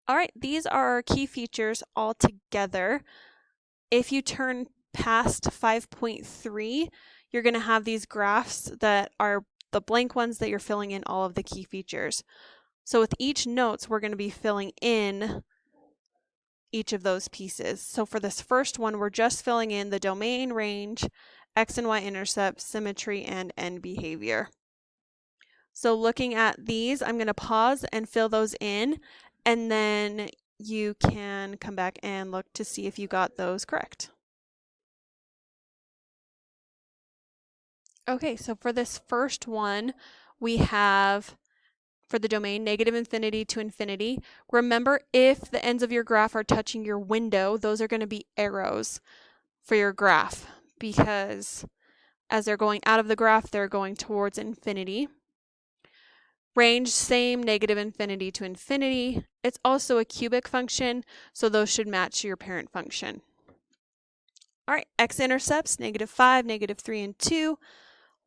All right, these are our key features all together. If you turn past 5.3, you're going to have these graphs that are the blank ones that you're filling in all of the key features. So with each notes, we're going to be filling in each of those pieces. So for this first one, we're just filling in the domain, range, x and y intercepts, symmetry, and end behavior. So looking at these, I'm going to pause and fill those in, and then you can come back and look to see if you got those correct. Okay, so for this first one, we have, for the domain, negative infinity to infinity. Remember, if the ends of your graph are touching your window, those are going to be arrows for your graph, because as they're going out of the graph, they're going towards infinity. Range, same, negative infinity to infinity. It's also a cubic function, so those should match your parent function. All right, x-intercepts, -5, -3, and 2.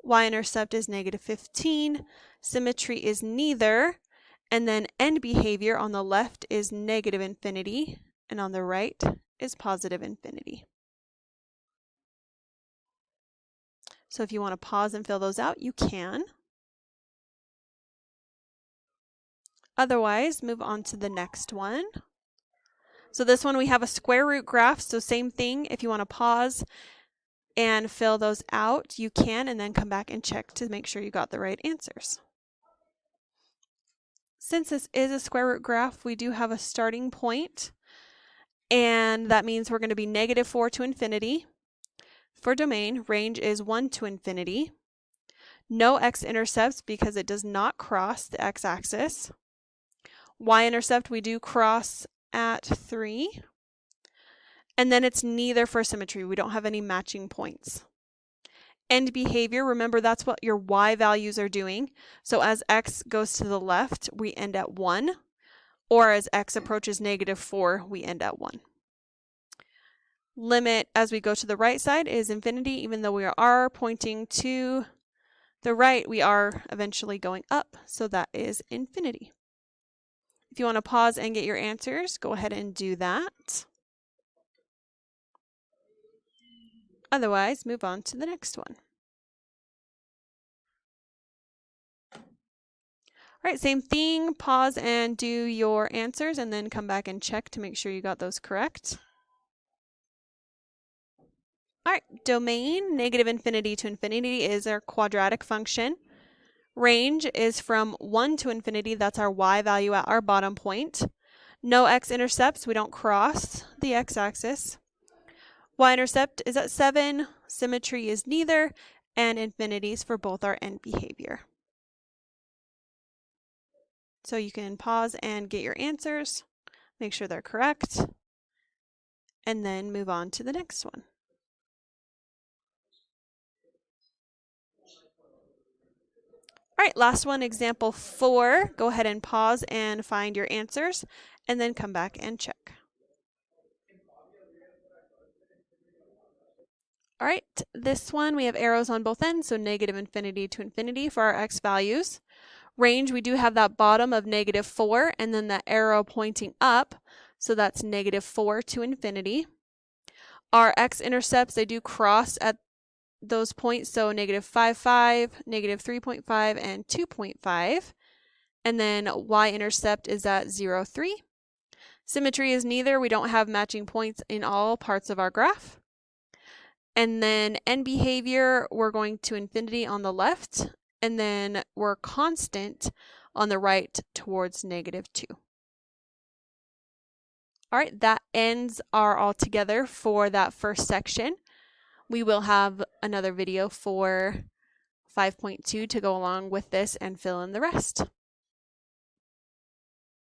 Y-intercept is -15. Symmetry is neither. And then end behavior on the left is negative infinity, and on the right is positive infinity. So if you want to pause and fill those out, you can. Otherwise, move on to the next one. So this one we have a square root graph, so same thing. If you want to pause and fill those out, you can, and then come back and check to make sure you got the right answers. Since this is a square root graph, we do have a starting point, and that means we're going to be -4 to infinity. For domain, range is 1 to infinity. No x-intercepts because it does not cross the x-axis. Y-intercept we do cross at 3. And then it's neither for symmetry. We don't have any matching points. End behavior, remember that's what your y values are doing. So as x goes to the left, we end at 1. Or as x approaches -4, we end at 1. Limit as we go to the right side is infinity. Even though we are pointing to the right, we are eventually going up. So that is infinity. If you want to pause and get your answers, go ahead and do that. Otherwise, move on to the next one. All right, same thing. Pause and do your answers, and then come back and check to make sure you got those correct. All right, domain, negative infinity to infinity is our quadratic function. Range is from 1 to infinity. That's our y value at our bottom point. No x-intercepts. We don't cross the x-axis. Y-intercept is at 7. Symmetry is neither. And infinities for both our end behavior. So you can pause and get your answers. Make sure they're correct. And then move on to the next one. All right, last one, example 4. Go ahead and pause and find your answers, and then come back and check. All right, this one we have arrows on both ends, so negative infinity to infinity for our x values. Range, we do have that bottom of -4, and then that arrow pointing up, so that's -4 to infinity. Our x-intercepts, they do cross at those points, so -5.5, -3.5, and 2.5. And then y-intercept is at 0.3. Symmetry is neither. We don't have matching points in all parts of our graph. And then end behavior, we're going to infinity on the left, and then we're constant on the right towards -2. All right, that ends our altogether for that first section. We will have another video for 5.2 to go along with this and fill in the rest.